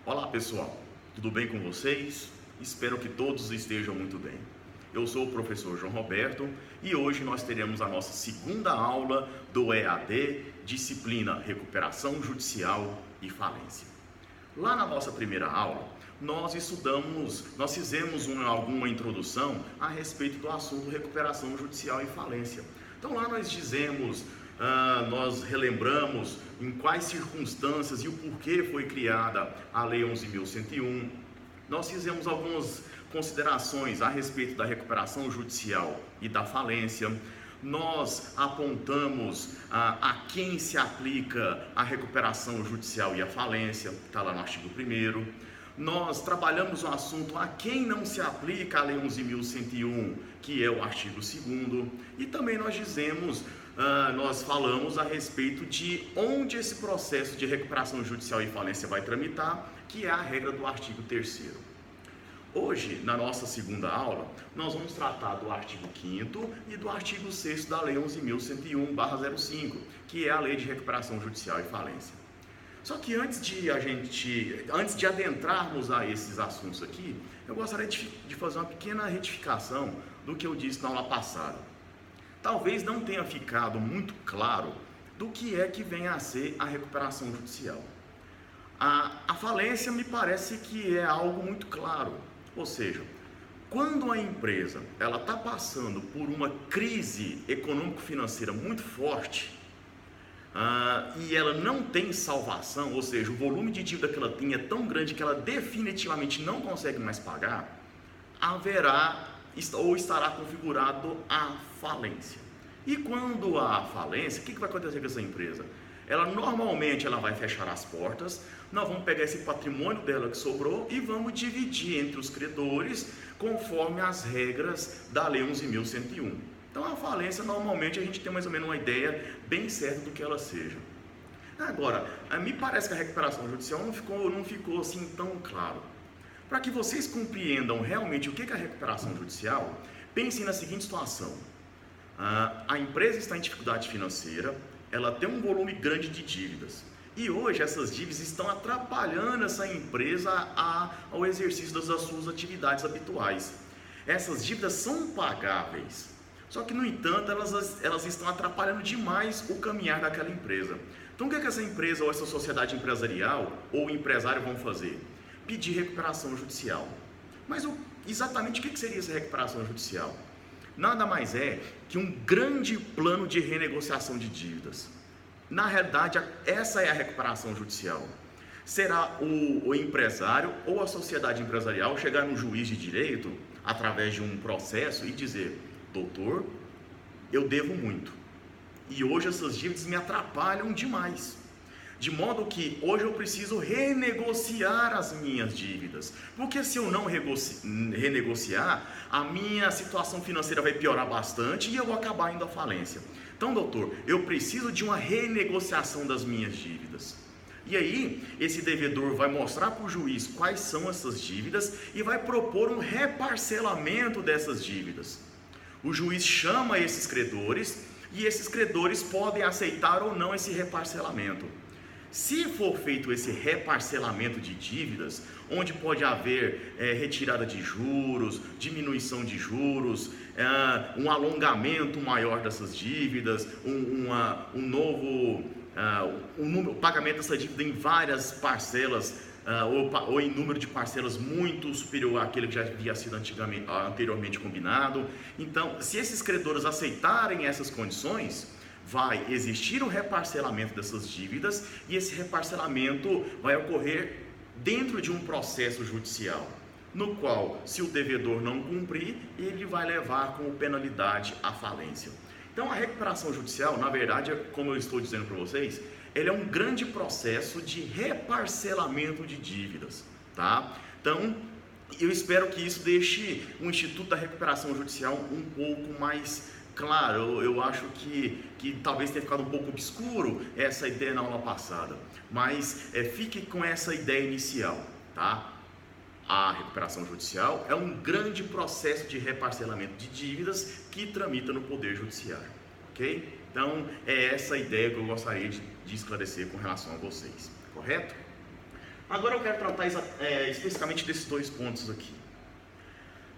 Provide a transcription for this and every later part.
Olá pessoal, tudo bem com vocês? Espero que todos estejam muito bem. Eu sou o professor João Roberto e hoje nós teremos a nossa segunda aula do EAD, disciplina Recuperação Judicial e Falência. Lá na nossa primeira aula, nós fizemos alguma introdução a respeito do assunto recuperação judicial e falência. Então lá nós relembramos em quais circunstâncias e o porquê foi criada a Lei 11.101. Nós fizemos algumas considerações a respeito da recuperação judicial e da falência. Nós apontamos a quem se aplica a recuperação judicial e a falência, está lá no artigo 1º. Nós trabalhamos o assunto a quem não se aplica a Lei 11.101, que é o artigo 2º. E também nós falamos a respeito de onde esse processo de recuperação judicial e falência vai tramitar, que é a regra do artigo 3º. Hoje, na nossa segunda aula, nós vamos tratar do artigo 5º e do artigo 6º da Lei 11.101/05, que é a Lei de Recuperação Judicial e Falência. Só que antes de adentrarmos a esses assuntos aqui, eu gostaria de fazer uma pequena retificação do que eu disse na aula passada. Talvez não tenha ficado muito claro do que é que vem a ser a recuperação judicial. A falência me parece que é algo muito claro, ou seja, quando a empresa está passando por uma crise econômico-financeira muito forte, e ela não tem salvação, ou seja, o volume de dívida que ela tem é tão grande que ela definitivamente não consegue mais pagar, estará configurado a falência. E quando há falência, o que vai acontecer com essa empresa? Normalmente ela vai fechar as portas, nós vamos pegar esse patrimônio dela que sobrou e vamos dividir entre os credores conforme as regras da Lei 11.101. Então a falência, normalmente a gente tem mais ou menos uma ideia bem certa do que ela seja. Agora, me parece que a recuperação judicial não ficou assim tão claro. Para que vocês compreendam realmente o que é a recuperação judicial, pensem na seguinte situação. A empresa está em dificuldade financeira, ela tem um volume grande de dívidas. E hoje essas dívidas estão atrapalhando essa empresa ao exercício das suas atividades habituais. Essas dívidas são pagáveis. Só que, no entanto, elas estão atrapalhando demais o caminhar daquela empresa. Então, o que essa empresa ou essa sociedade empresarial ou o empresário vão fazer? Pedir recuperação judicial. Mas exatamente o que seria essa recuperação judicial? Nada mais é que um grande plano de renegociação de dívidas. Na realidade, essa é a recuperação judicial. Será o empresário ou a sociedade empresarial chegar no juiz de direito, através de um processo, e dizer: doutor, eu devo muito e hoje essas dívidas me atrapalham demais, de modo que hoje eu preciso renegociar as minhas dívidas, porque se eu não renegociar, a minha situação financeira vai piorar bastante e eu vou acabar indo à falência. Então, doutor, eu preciso de uma renegociação das minhas dívidas. E aí, esse devedor vai mostrar para o juiz quais são essas dívidas e vai propor um reparcelamento dessas dívidas. O juiz chama esses credores e esses credores podem aceitar ou não esse reparcelamento. Se for feito esse reparcelamento de dívidas, onde pode haver retirada de juros, diminuição de juros, um alongamento maior dessas dívidas, o pagamento dessa dívida em várias parcelas, ou em número de parcelas muito superior àquele que já havia sido anteriormente combinado. Então, se esses credores aceitarem essas condições, vai existir um reparcelamento dessas dívidas e esse reparcelamento vai ocorrer dentro de um processo judicial, no qual, se o devedor não cumprir, ele vai levar como penalidade a falência. Então, a recuperação judicial, na verdade, como eu estou dizendo para vocês, ele é um grande processo de reparcelamento de dívidas, tá? Então, eu espero que isso deixe o Instituto da Recuperação Judicial um pouco mais claro. Eu acho que talvez tenha ficado um pouco obscuro essa ideia na aula passada, mas fique com essa ideia inicial, tá? A recuperação judicial é um grande processo de reparcelamento de dívidas que tramita no Poder Judiciário, ok? Então, é essa a ideia que eu gostaria de esclarecer com relação a vocês, correto? Agora eu quero tratar especificamente desses dois pontos aqui.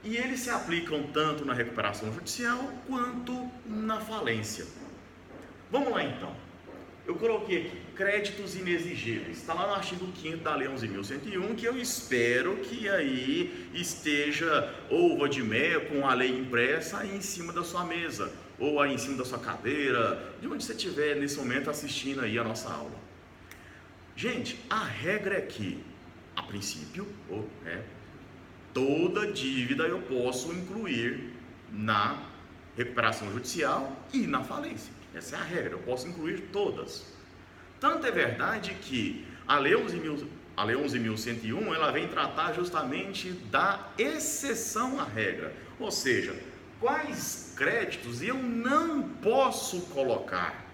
E eles se aplicam tanto na recuperação judicial quanto na falência. Vamos lá então. Eu coloquei aqui créditos inexigíveis. Está lá no artigo 5º da Lei 11.101, que eu espero que aí esteja ou de mel com a lei impressa aí em cima da sua mesa, ou aí em cima da sua cadeira, de onde você estiver nesse momento assistindo aí a nossa aula. Gente, a regra é que, a princípio, toda dívida eu posso incluir na recuperação judicial e na falência. Essa é a regra, eu posso incluir todas. Tanto é verdade que a Lei 11.101 ela vem tratar justamente da exceção à regra. Ou seja, quais créditos eu não posso colocar.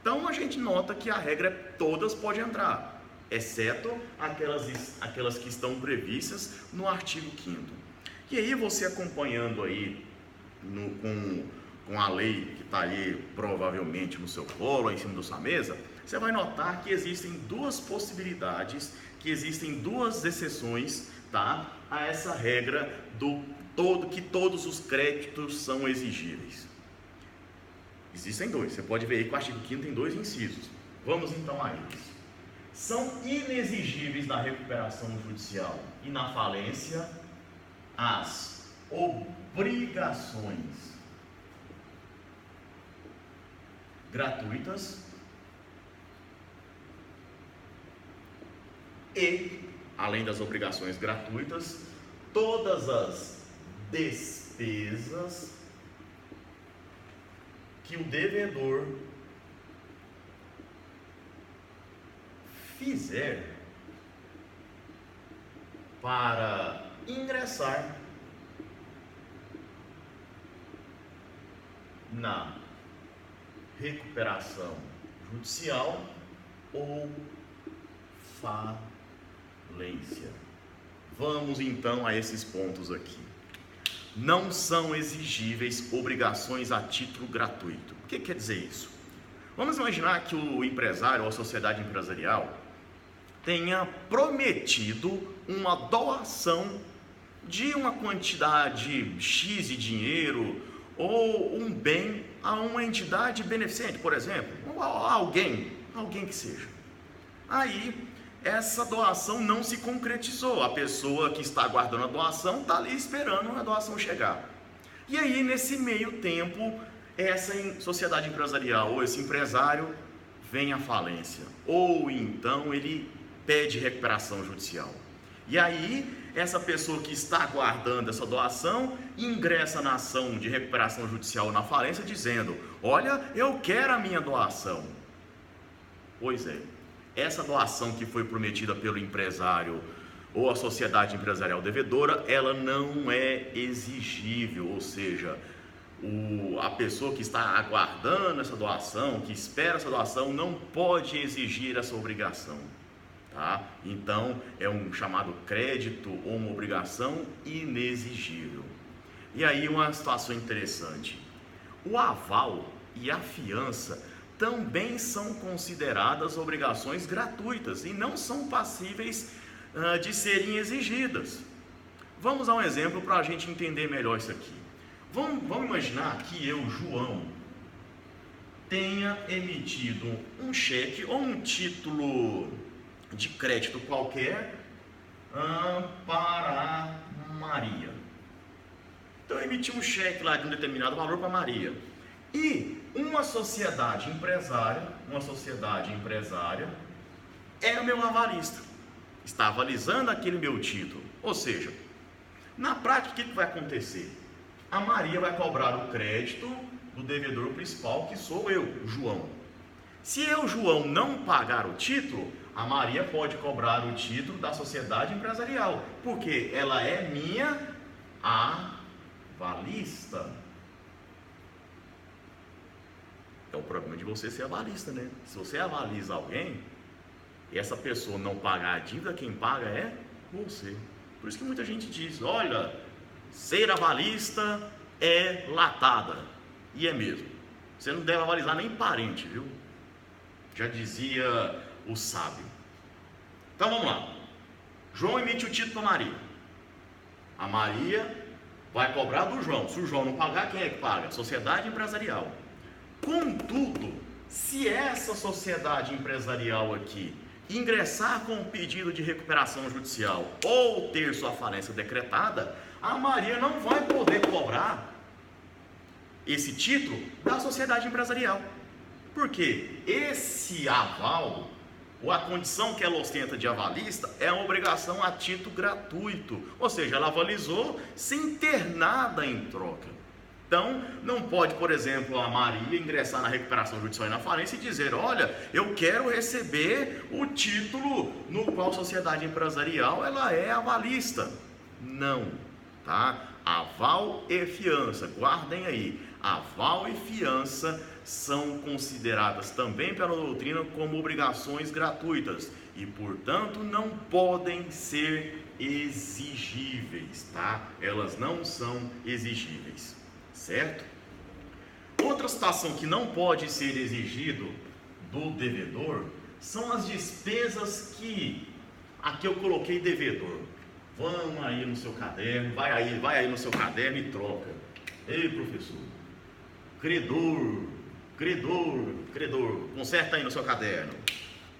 Então a gente nota que a regra é todas podem entrar, exceto aquelas que estão previstas no artigo 5º. E aí você acompanhando aí com a lei que está aí provavelmente no seu colo, em cima da sua mesa, você vai notar que existem duas possibilidades, que existem duas exceções, tá, a essa regra que todos os créditos são exigíveis. Existem dois, você pode ver aí que o artigo 5º tem dois incisos. Vamos então a eles. São inexigíveis na recuperação judicial e na falência as obrigações gratuitas e, além das obrigações gratuitas, todas as despesas que o devedor fizer para ingressar na recuperação judicial ou falência. Vamos então a esses pontos aqui. Não são exigíveis obrigações a título gratuito. O que quer dizer isso? Vamos imaginar que o empresário ou a sociedade empresarial tenha prometido uma doação de uma quantidade X de dinheiro ou um bem a uma entidade beneficente, por exemplo, ou a alguém que seja. Aí, essa doação não se concretizou, a pessoa que está aguardando a doação está ali esperando a doação chegar. E aí, nesse meio tempo, essa sociedade empresarial ou esse empresário vem à falência, ou então ele pede recuperação judicial. E aí, essa pessoa que está aguardando essa doação ingressa na ação de recuperação judicial na falência dizendo: olha, eu quero a minha doação. Pois é, essa doação que foi prometida pelo empresário ou a sociedade empresarial devedora, ela não é exigível, ou seja, a pessoa que está aguardando essa doação, que espera essa doação, não pode exigir essa obrigação. Tá? Então é um chamado crédito ou uma obrigação inexigível. E aí uma situação interessante: o aval e a fiança também são consideradas obrigações gratuitas e não são passíveis de serem exigidas. Vamos a um exemplo para a gente entender melhor isso aqui. Vamos imaginar que eu, João, tenha emitido um cheque ou um título de crédito qualquer para a Maria. Então eu emiti um cheque lá de um determinado valor para Maria. E uma sociedade empresária é o meu avalista, está avalizando aquele meu título. Ou seja, na prática o que vai acontecer? A Maria vai cobrar o crédito do devedor principal, que sou eu, João. Se eu, João, não pagar o título, a Maria pode cobrar o título da sociedade empresarial, porque ela é minha avalista. É o problema de você ser avalista, né? Se você avaliza alguém e essa pessoa não pagar a dívida, quem paga é você. Por isso que muita gente diz: olha, ser avalista é latada. E é mesmo. Você não deve avalizar nem parente, viu? Já dizia o sábio. Então vamos lá. João emite o título para Maria. A Maria vai cobrar do João. Se o João não pagar, quem é que paga? Sociedade empresarial. Contudo, se essa sociedade empresarial aqui ingressar com um pedido de recuperação judicial ou ter sua falência decretada, a Maria não vai poder cobrar esse título da sociedade empresarial. Porque esse aval, ou a condição que ela ostenta de avalista, é uma obrigação a título gratuito. Ou seja, ela avalizou sem ter nada em troca. Então, não pode, por exemplo, a Maria ingressar na recuperação judicial e na falência e dizer: olha, eu quero receber o título no qual a sociedade empresarial ela é avalista. Não, tá? Aval e fiança, guardem aí. Aval e fiança são consideradas também pela doutrina como obrigações gratuitas e, portanto, não podem ser exigíveis, tá? Elas não são exigíveis. Certo? Outra situação que não pode ser exigido do devedor são as despesas que aqui eu coloquei devedor. Vamos aí no seu caderno, vai aí no seu caderno e troca. Ei, professor, credor, conserta aí no seu caderno,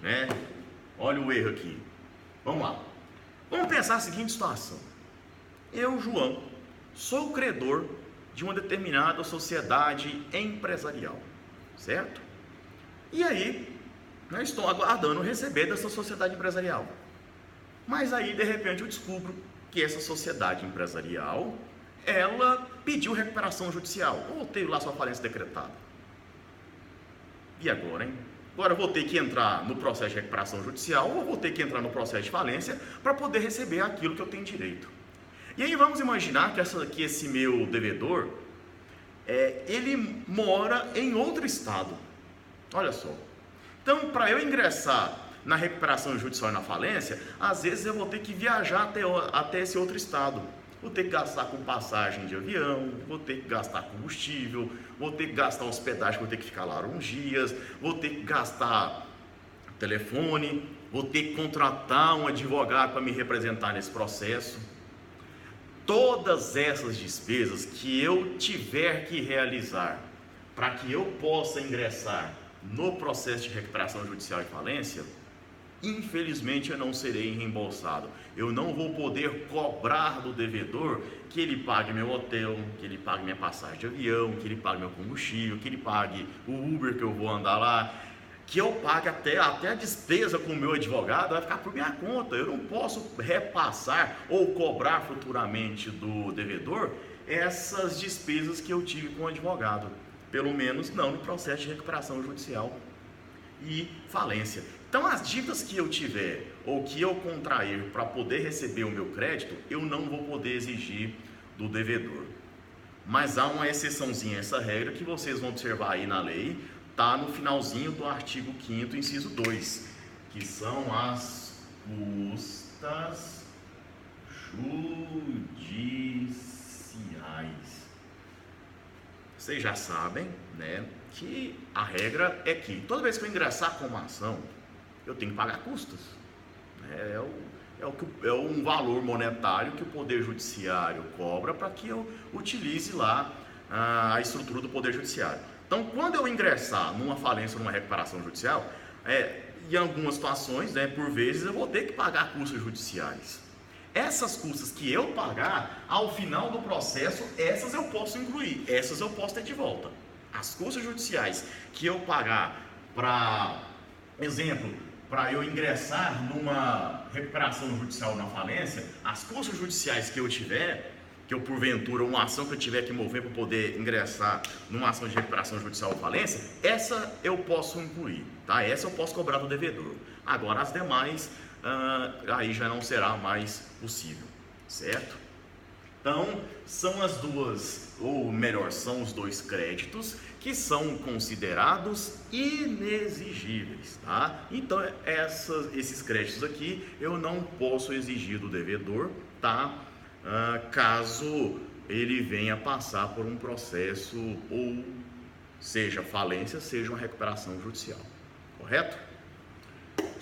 né? Olha o erro aqui. Vamos lá. Vamos pensar a seguinte situação. Eu, João, sou credor de uma determinada sociedade empresarial, certo? E aí, eu estou aguardando receber dessa sociedade empresarial. Mas aí, de repente, eu descubro que essa sociedade empresarial, ela pediu recuperação judicial, ou teve lá sua falência decretada. E agora, hein? Agora eu vou ter que entrar no processo de recuperação judicial, ou vou ter que entrar no processo de falência para poder receber aquilo que eu tenho direito. E aí vamos imaginar que esse meu devedor, ele mora em outro estado. Olha só. Então, para eu ingressar na recuperação judicial e na falência, às vezes eu vou ter que viajar até esse outro estado. Vou ter que gastar com passagem de avião, vou ter que gastar combustível, vou ter que gastar hospedagem, vou ter que ficar lá uns dias, vou ter que gastar telefone, vou ter que contratar um advogado para me representar nesse processo. Todas essas despesas que eu tiver que realizar para que eu possa ingressar no processo de recuperação judicial e falência, infelizmente eu não serei reembolsado. Eu não vou poder cobrar do devedor que ele pague meu hotel, que ele pague minha passagem de avião, que ele pague meu combustível, que ele pague o Uber que eu vou andar lá, que eu pague até a despesa com o meu advogado, vai ficar por minha conta. Eu não posso repassar ou cobrar futuramente do devedor essas despesas que eu tive com o advogado, pelo menos não no processo de recuperação judicial e falência. Então, as dívidas que eu tiver ou que eu contrair para poder receber o meu crédito, eu não vou poder exigir do devedor. Mas há uma exceçãozinha a essa regra que vocês vão observar aí na lei, está no finalzinho do artigo 5º, inciso 2, que são as custas judiciais. Vocês já sabem, né, que a regra é que toda vez que eu ingressar com uma ação, eu tenho que pagar custas. É um valor monetário que o Poder Judiciário cobra para que eu utilize lá a estrutura do Poder Judiciário. Então, quando eu ingressar numa falência ou numa recuperação judicial, em algumas situações, né, por vezes, eu vou ter que pagar custas judiciais. Essas custas que eu pagar, ao final do processo, essas eu posso incluir, essas eu posso ter de volta. As custas judiciais que eu pagar para, exemplo, para eu ingressar numa recuperação judicial na falência, as custas judiciais que eu tiver, que eu porventura, uma ação que eu tiver que mover para poder ingressar numa ação de recuperação judicial ou falência, essa eu posso incluir, tá? Essa eu posso cobrar do devedor. Agora as demais, aí já não será mais possível, certo? Então, são as duas, ou melhor, são os dois créditos que são considerados inexigíveis, tá? Então, esses créditos aqui eu não posso exigir do devedor, tá? Caso ele venha passar por um processo, ou seja falência, seja uma recuperação judicial, correto?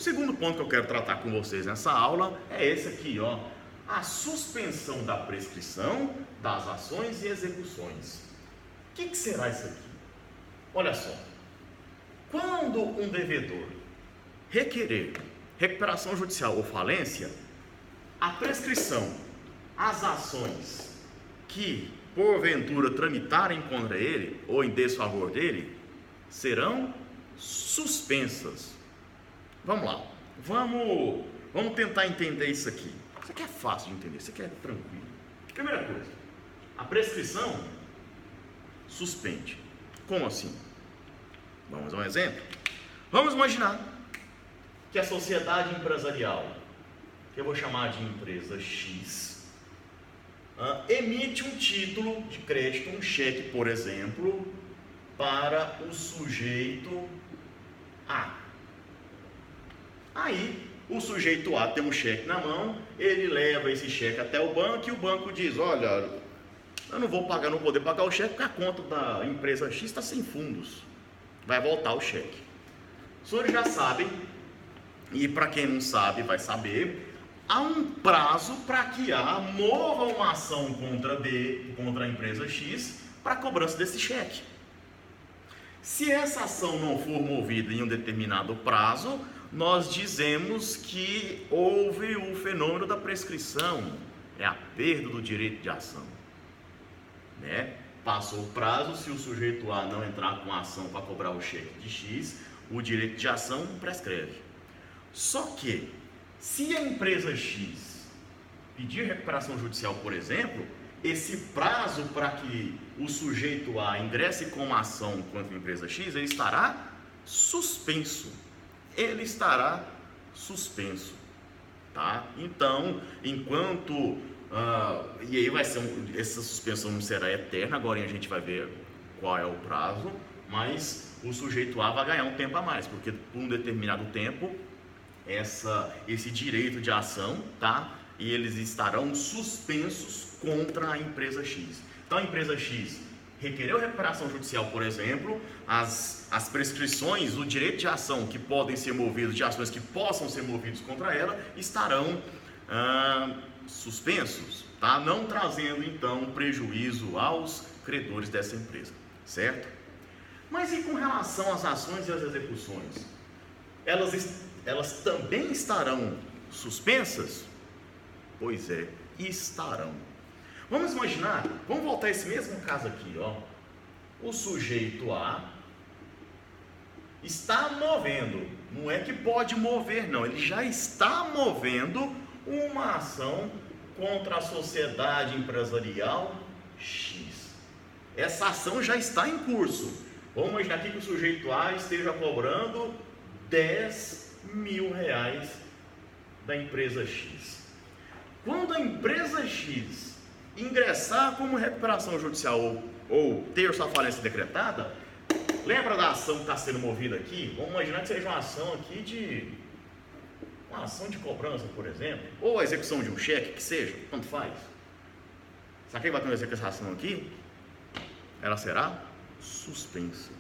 O segundo ponto que eu quero tratar com vocês nessa aula é esse aqui, ó. A suspensão da prescrição das ações e execuções. O que será isso aqui? Olha só. Quando um devedor requerer recuperação judicial ou falência, a prescrição, as ações que porventura tramitarem contra ele ou em desfavor dele, serão suspensas. Vamos lá, vamos tentar entender isso aqui. Isso aqui é fácil de entender, isso aqui é tranquilo. Primeira coisa, a prescrição suspende. Como assim? Vamos a um exemplo? Vamos imaginar que a sociedade empresarial, que eu vou chamar de empresa X, emite um título de crédito, um cheque, por exemplo, para o sujeito A. Aí, o sujeito A tem um cheque na mão, ele leva esse cheque até o banco e o banco diz: olha, eu não vou poder pagar o cheque porque a conta da empresa X está sem fundos, vai voltar o cheque. Os senhores já sabem, e para quem não sabe vai saber, há um prazo para que A mova uma ação contra B, contra a empresa X, para a cobrança desse cheque. Se essa ação não for movida em um determinado prazo, nós dizemos que houve o fenômeno da prescrição, é a perda do direito de ação, né? Passou o prazo, se o sujeito A não entrar com a ação para cobrar o cheque de X, o direito de ação prescreve. Só que, se a empresa X pedir recuperação judicial, por exemplo, esse prazo para que o sujeito A ingresse com uma ação contra a empresa X, ele estará suspenso. Ele estará suspenso, tá? Então, enquanto e aí vai ser essa suspensão não será eterna, agora a gente vai ver qual é o prazo, mas o sujeito A vai ganhar um tempo a mais, porque por um determinado tempo esse direito de ação, tá? E eles estarão suspensos contra a empresa X. Então a empresa X requereu recuperação judicial, por exemplo, as prescrições, o direito de ação que podem ser movidos, de ações que possam ser movidos contra ela, estarão suspensos, tá? Não trazendo então prejuízo aos credores dessa empresa, certo? Mas e com relação às ações e às execuções? Elas também estarão suspensas? Pois é, estarão. Vamos imaginar, vamos voltar a esse mesmo caso aqui, ó. O sujeito A está movendo, não é que pode mover, não, ele já está movendo uma ação contra a sociedade empresarial X. Essa ação já está em curso. Vamos imaginar aqui que o sujeito A esteja cobrando 10 mil reais da empresa X. Quando a empresa X ingressar como recuperação judicial ou ter sua falência decretada, lembra da ação que está sendo movida aqui? Vamos imaginar que seja uma ação aqui uma ação de cobrança, por exemplo, ou a execução de um cheque, que seja, tanto faz. Sabe o que vai acontecer com essa ação aqui? Ela será suspensa.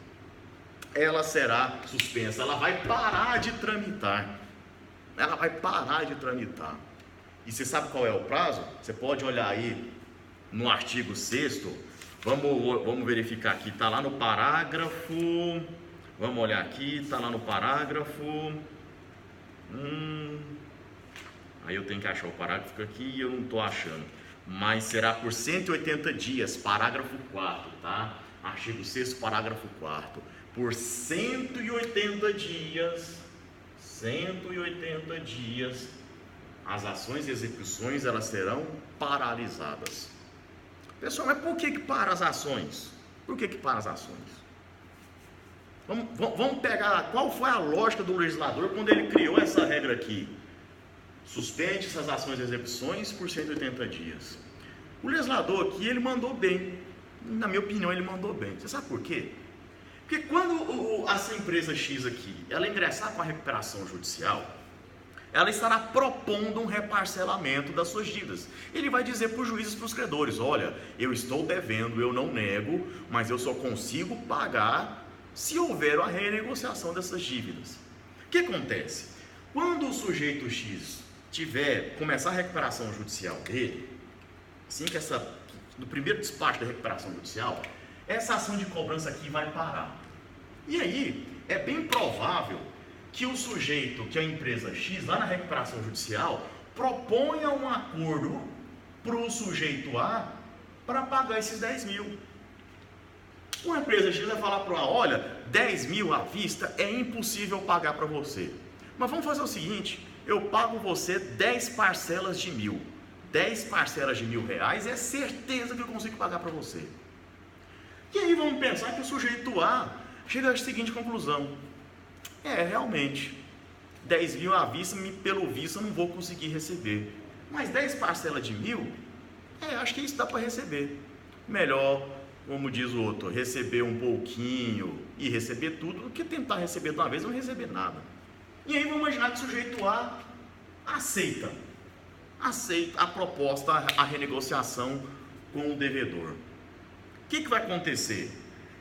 Ela será suspensa, ela vai parar de tramitar. Ela vai parar de tramitar. E você sabe qual é o prazo? Você pode olhar aí no artigo 6º, vamos verificar aqui, está lá no parágrafo, vamos olhar aqui, está lá no parágrafo, aí eu tenho que achar o parágrafo aqui e eu não estou achando, mas será por 180 dias, parágrafo 4, tá? Artigo 6º, parágrafo 4, por 180 dias, as ações e execuções elas serão paralisadas. Pessoal, mas por que para as ações? Por que para as ações? Vamos pegar qual foi a lógica do legislador quando ele criou essa regra aqui. Suspende essas ações e execuções por 180 dias. O legislador aqui, ele mandou bem. Na minha opinião, ele mandou bem. Você sabe por quê? Porque quando essa empresa X aqui, ela ingressar com a recuperação judicial, ela estará propondo um reparcelamento das suas dívidas. Ele vai dizer para os juízes e para os credores: olha, eu estou devendo, eu não nego, mas eu só consigo pagar se houver a renegociação dessas dívidas. O que acontece? Quando o sujeito X começar a recuperação judicial dele, assim que no primeiro despacho da recuperação judicial, essa ação de cobrança aqui vai parar. E aí, é bem provável que o sujeito, que a empresa X, lá na recuperação judicial, proponha um acordo para o sujeito A para pagar esses 10 mil. Uma empresa X vai falar para ela, olha, 10 mil à vista é impossível pagar para você. Mas vamos fazer o seguinte, eu pago você 10 parcelas de 1.000. 10 parcelas de R$1.000 é certeza que eu consigo pagar para você. E aí vamos pensar que o sujeito A chega à seguinte conclusão. Realmente, 10 mil à vista, pelo visto, eu não vou conseguir receber. Mas 10 parcelas de 1.000, acho que isso dá para receber. Melhor, como diz o outro, receber um pouquinho e receber tudo, do que tentar receber de uma vez e não receber nada. E aí vamos imaginar que o sujeito A aceita a proposta, a renegociação com o devedor. O que vai acontecer?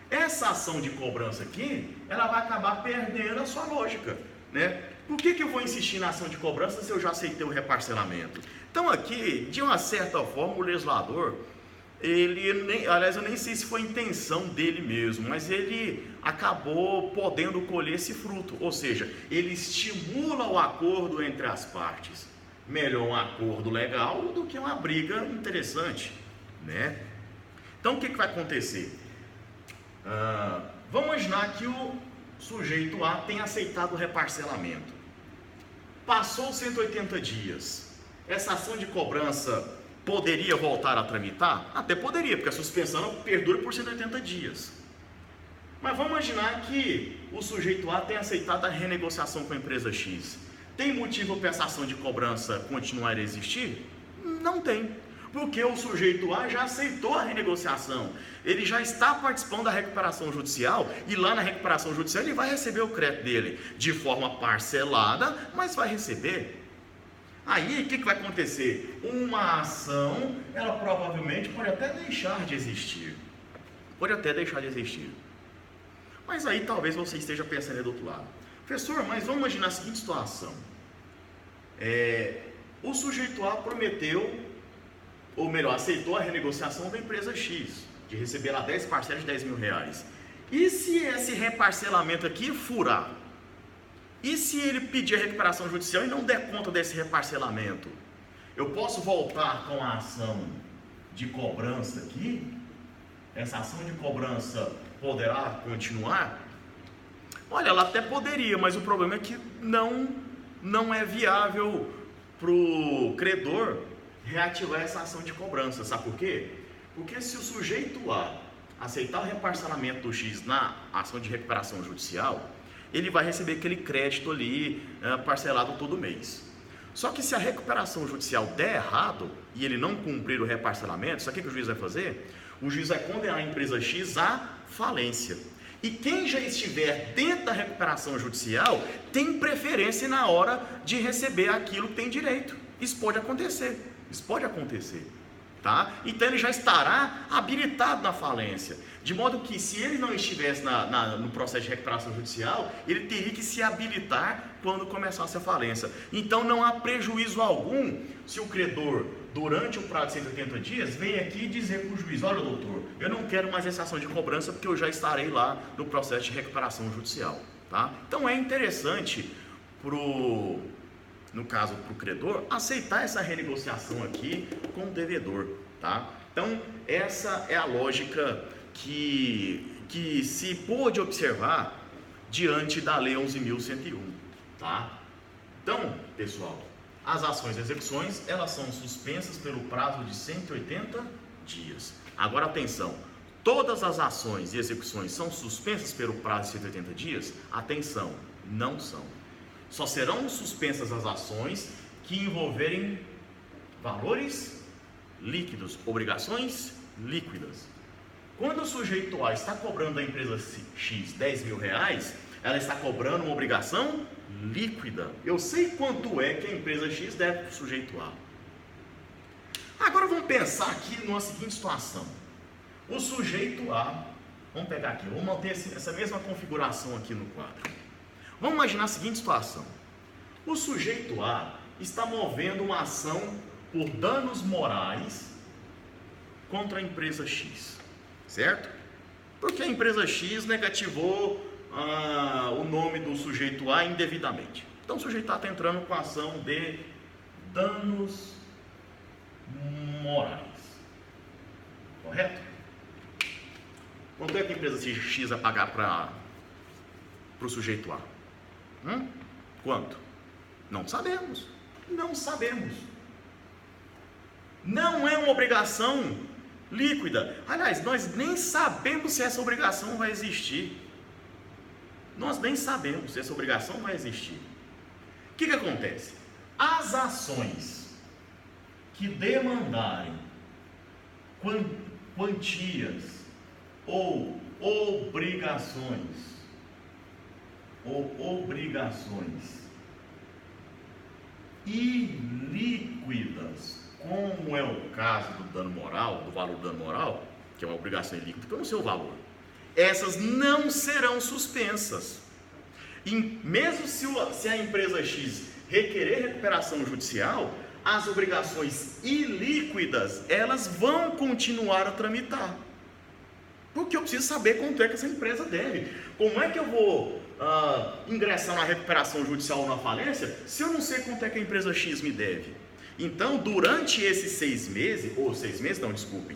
Essa ação de cobrança aqui, ela vai acabar perdendo a sua lógica, né? Por que eu vou insistir na ação de cobrança se eu já aceitei o reparcelamento? Então aqui, de uma certa forma, o legislador, aliás, eu nem sei se foi a intenção dele mesmo, mas ele acabou podendo colher esse fruto, ou seja, ele estimula o acordo entre as partes. Melhor um acordo legal do que uma briga interessante, né? Então o que vai acontecer? Vamos imaginar que o sujeito A tem aceitado o reparcelamento. Passou 180 dias. Essa ação de cobrança poderia voltar a tramitar? Até poderia, porque a suspensão perdura por 180 dias. Mas vamos imaginar que o sujeito A tem aceitado a renegociação com a empresa X. Tem motivo para essa ação de cobrança continuar a existir? Não tem. Porque o sujeito A já aceitou a renegociação, ele já está participando da recuperação judicial e lá na recuperação judicial ele vai receber o crédito dele de forma parcelada, mas vai receber. Aí o que vai acontecer? Uma ação, ela provavelmente pode até deixar de existir. Mas aí talvez você esteja pensando aí do outro lado. Professor, mas vamos imaginar a seguinte situação. O sujeito A prometeu, ou melhor, aceitou a renegociação da empresa X, de receber lá 10 parcelas de R$10.000. E se esse reparcelamento aqui furar? E se ele pedir a recuperação judicial e não der conta desse reparcelamento? Eu posso voltar com a ação de cobrança aqui? Essa ação de cobrança poderá continuar? Olha, ela até poderia, mas o problema é que não é viável para o credor reativar essa ação de cobrança. Sabe por quê? Porque se o sujeito A aceitar o reparcelamento do X na ação de recuperação judicial, ele vai receber aquele crédito ali parcelado todo mês. Só que se a recuperação judicial der errado e ele não cumprir o reparcelamento, sabe o que o juiz vai fazer? O juiz vai condenar a empresa X à falência. E quem já estiver dentro da recuperação judicial tem preferência na hora de receber aquilo que tem direito. Isso pode acontecer, tá? Então ele já estará habilitado na falência, de modo que se ele não estivesse no processo de recuperação judicial, ele teria que se habilitar quando começasse a falência. Então não há prejuízo algum se o credor, durante o prazo de 180 dias, vem aqui dizer para o juiz: olha, doutor, eu não quero mais essa ação de cobrança porque eu já estarei lá no processo de recuperação judicial, tá? Então é interessante no caso para o credor, aceitar essa renegociação aqui com o devedor, tá? Então, essa é a lógica que se pôde observar diante da Lei 11.101, tá? Então, pessoal, as ações e execuções, elas são suspensas pelo prazo de 180 dias. Agora, atenção, todas as ações e execuções são suspensas pelo prazo de 180 dias? Atenção, não são. Só serão suspensas as ações que envolverem valores líquidos, obrigações líquidas. Quando o sujeito A está cobrando da empresa X R$10.000, ela está cobrando uma obrigação líquida. Eu sei quanto é que a empresa X deve para o sujeito A. Agora vamos pensar aqui numa seguinte situação. O sujeito A, vamos pegar aqui, vamos manter essa mesma configuração aqui no quadro. Vamos imaginar a seguinte situação. O sujeito A está movendo uma ação por danos morais contra a empresa X, certo? Porque a empresa X negativou o nome do sujeito A indevidamente. Então o sujeito A está entrando com a ação de danos morais, correto? Quanto é que a empresa X vai pagar para o sujeito A? Quanto? Não sabemos. Não sabemos. Não é uma obrigação líquida. Aliás, nós nem sabemos se essa obrigação vai existir. Nós nem sabemos se essa obrigação vai existir. O que acontece? As ações que demandarem quantias ou obrigações ilíquidas, como é o caso do dano moral, do valor do dano moral, que é uma obrigação ilíquida, que é o seu valor, essas não serão suspensas. E mesmo se a empresa X requerer recuperação judicial, as obrigações ilíquidas, elas vão continuar a tramitar. Porque eu preciso saber quanto é que essa empresa deve. Como é que eu vou ingressar na recuperação judicial ou na falência se eu não sei quanto é que a empresa X me deve? Então, durante esses 6 meses,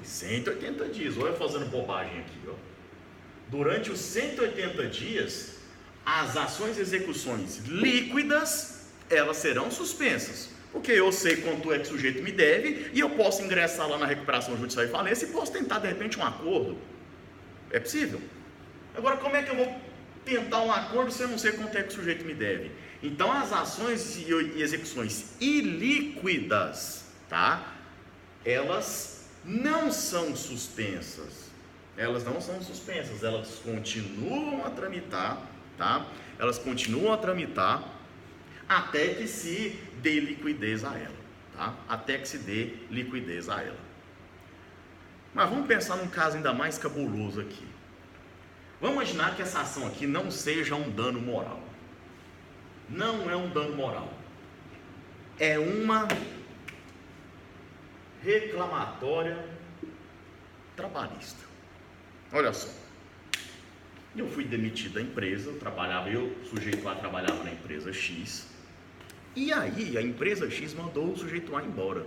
180 dias, olha eu fazendo bobagem aqui, ó. Durante os 180 dias, as ações e execuções líquidas, elas serão suspensas. Porque eu sei quanto é que o sujeito me deve e eu posso ingressar lá na recuperação judicial e falência e posso tentar, de repente, um acordo. É possível. Agora, como é que eu vou tentar um acordo se eu não sei quanto é que o sujeito me deve? Então, as ações e execuções ilíquidas, tá? Elas não são suspensas. Elas não são suspensas, elas continuam a tramitar, tá? Elas continuam a tramitar até que se dê liquidez a ela, tá? Até que se dê liquidez a ela. Mas vamos pensar num caso ainda mais cabuloso aqui. Vamos imaginar que essa ação aqui não seja um dano moral. Não é um dano moral. É uma reclamatória trabalhista. Olha só. Eu fui demitido da empresa, eu sujeito A trabalhava na empresa X. E aí a empresa X mandou o sujeito A embora.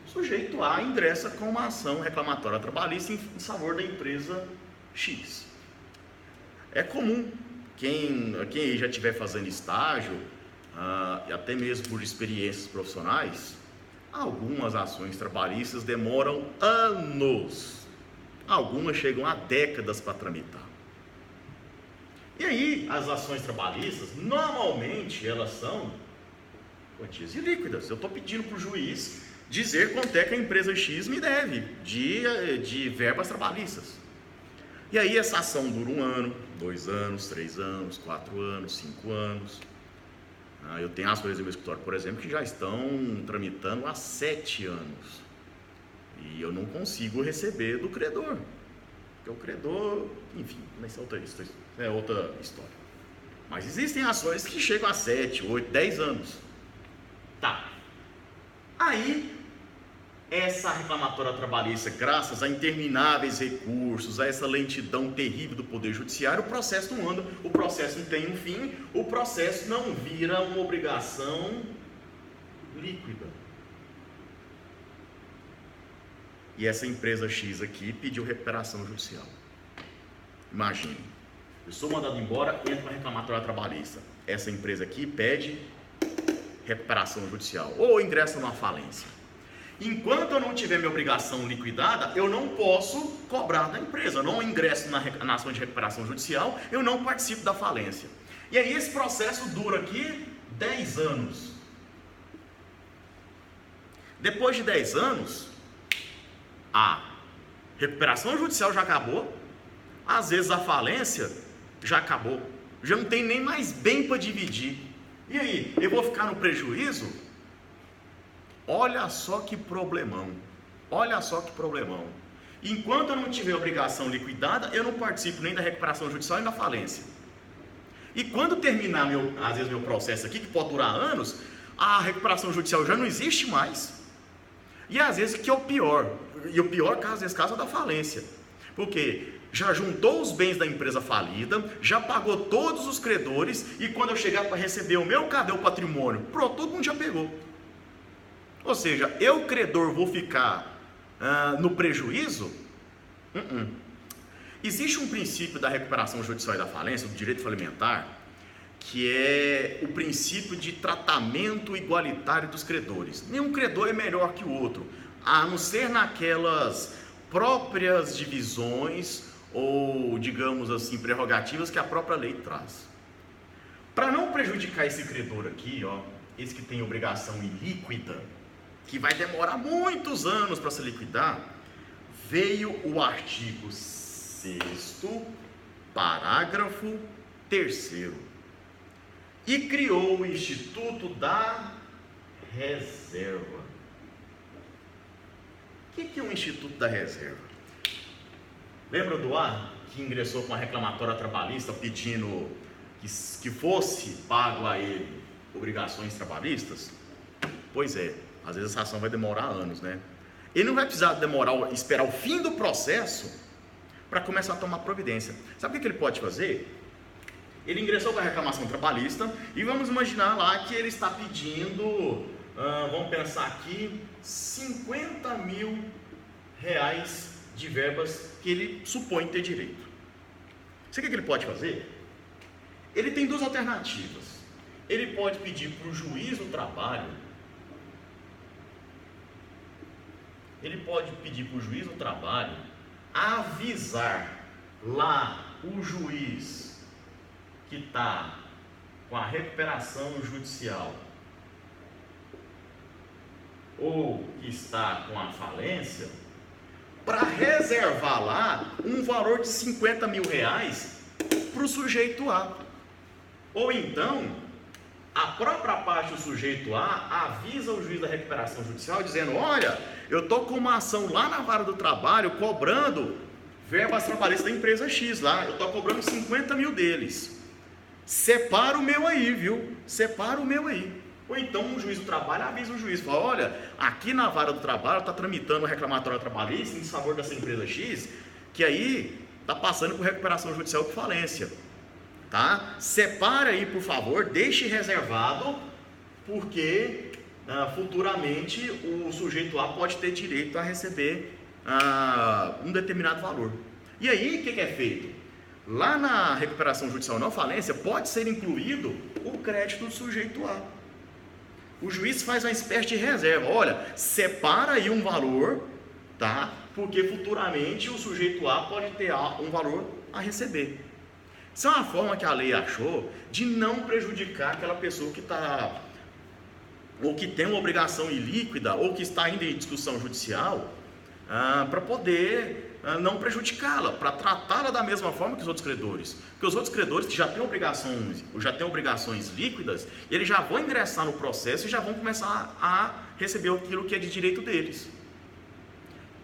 O sujeito A ingressa com uma ação reclamatória trabalhista em favor da empresa X. É comum, quem já estiver fazendo estágio, e até mesmo por experiências profissionais, algumas ações trabalhistas demoram anos, algumas chegam a décadas para tramitar. E aí, as ações trabalhistas, normalmente, elas são quantias ilíquidas. Eu estou pedindo para o juiz dizer quanto é que a empresa X me deve de verbas trabalhistas. E aí, essa ação dura 1 ano, 2 anos, 3 anos, 4 anos, 5 anos. Eu tenho ações no meu escritório, por exemplo, que já estão tramitando há 7 anos. E eu não consigo receber do credor. Porque o credor, enfim, isso é outra história. Mas existem ações que chegam a 7, 8, 10 anos. Tá. Aí, essa reclamatória trabalhista, graças a intermináveis recursos, a essa lentidão terrível do Poder Judiciário, o processo não anda, o processo não tem um fim, o processo não vira uma obrigação líquida. E essa empresa X aqui pediu recuperação judicial. Imagine, eu sou mandado embora, entro na reclamatória trabalhista. Essa empresa aqui pede recuperação judicial ou ingressa numa falência. Enquanto eu não tiver minha obrigação liquidada, eu não posso cobrar da empresa. Eu não ingresso na ação de recuperação judicial, eu não participo da falência. E aí esse processo dura aqui 10 anos. Depois de 10 anos, a recuperação judicial já acabou, às vezes a falência já acabou, já não tem nem mais bem para dividir. E aí, eu vou ficar no prejuízo? Olha só que problemão, olha só que problemão. Enquanto eu não tiver obrigação liquidada, eu não participo nem da recuperação judicial nem da falência. E quando terminar, às vezes, meu processo aqui, que pode durar anos, a recuperação judicial já não existe mais. E às vezes que é o pior, e o pior caso nesse caso é da falência, porque já juntou os bens da empresa falida, já pagou todos os credores, e quando eu chegar para receber o meu, cadê o patrimônio? Pronto, todo mundo já pegou. Ou seja, eu, credor, vou ficar no prejuízo? Existe um princípio da recuperação judicial e da falência, do direito falimentar, que é o princípio de tratamento igualitário dos credores. Nenhum credor é melhor que o outro, a não ser naquelas próprias divisões ou, digamos assim, prerrogativas que a própria lei traz. Para não prejudicar esse credor aqui, esse que tem obrigação ilíquida, que vai demorar muitos anos para se liquidar, veio o artigo 6º, parágrafo 3º, e criou o Instituto da Reserva. O que é o Instituto da Reserva? Lembra do que ingressou com a reclamatória trabalhista pedindo que fosse pago a ele obrigações trabalhistas? Pois é, às vezes essa ação vai demorar anos, né? Ele não vai precisar esperar o fim do processo para começar a tomar providência. Sabe o que ele pode fazer? Ele ingressou com a reclamação trabalhista e vamos imaginar lá que ele está pedindo, vamos pensar aqui, 50 mil reais de verbas que ele supõe ter direito. Sabe o que ele pode fazer? Ele tem duas alternativas. Ele pode pedir para o juiz do trabalho, avisar lá o juiz que está com a recuperação judicial ou que está com a falência, para reservar lá um valor de 50 mil reais para o sujeito A. Ou então, a própria parte do sujeito A avisa o juiz da recuperação judicial dizendo: olha, eu estou com uma ação lá na vara do trabalho cobrando verbas trabalhistas da empresa X lá, eu estou cobrando 50 mil deles. Separa o meu aí, viu? Separa o meu aí. Ou então o juiz do trabalho avisa o juiz, fala: olha, aqui na vara do trabalho está tramitando um reclamatório trabalhista em favor dessa empresa X, que aí está passando por recuperação judicial por falência, tá? Separa aí, por favor, deixe reservado, porque futuramente o sujeito A pode ter direito a receber um determinado valor. E aí o que é feito? Lá na recuperação judicial não falência pode ser incluído o crédito do sujeito A. O juiz faz uma espécie de reserva: olha, separa aí um valor, tá? Porque futuramente o sujeito A pode ter um valor a receber. Isso é uma forma que a lei achou de não prejudicar aquela pessoa que está, ou que tem uma obrigação ilíquida, ou que está ainda em discussão judicial, para poder não prejudicá-la, para tratá-la da mesma forma que os outros credores. Porque os outros credores que já têm obrigações líquidas, eles já vão ingressar no processo e já vão começar a receber aquilo que é de direito deles.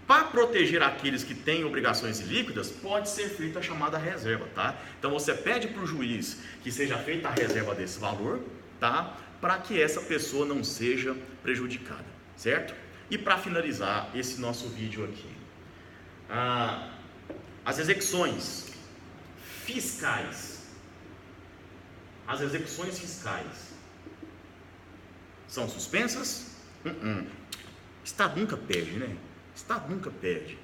Para proteger aqueles que têm obrigações ilíquidas, pode ser feita a chamada reserva, tá? Então você pede para o juiz que seja feita a reserva desse valor, tá? Para que essa pessoa não seja prejudicada, certo? E para finalizar esse nosso vídeo aqui, as execuções fiscais são suspensas? Estado nunca perde, né? Estado nunca perde.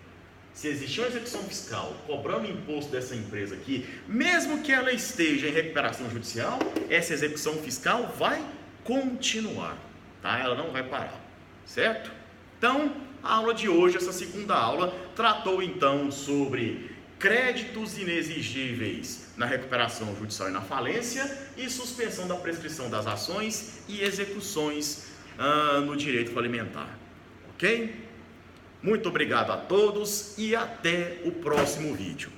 Se existir uma execução fiscal cobrando imposto dessa empresa aqui, mesmo que ela esteja em recuperação judicial, essa execução fiscal vai continuar, tá? Ela não vai parar, certo? Então, a aula de hoje, essa segunda aula, tratou então sobre créditos inexigíveis na recuperação judicial e na falência, e suspensão da prescrição das ações e execuções no direito falimentar, ok? Muito obrigado a todos e até o próximo vídeo.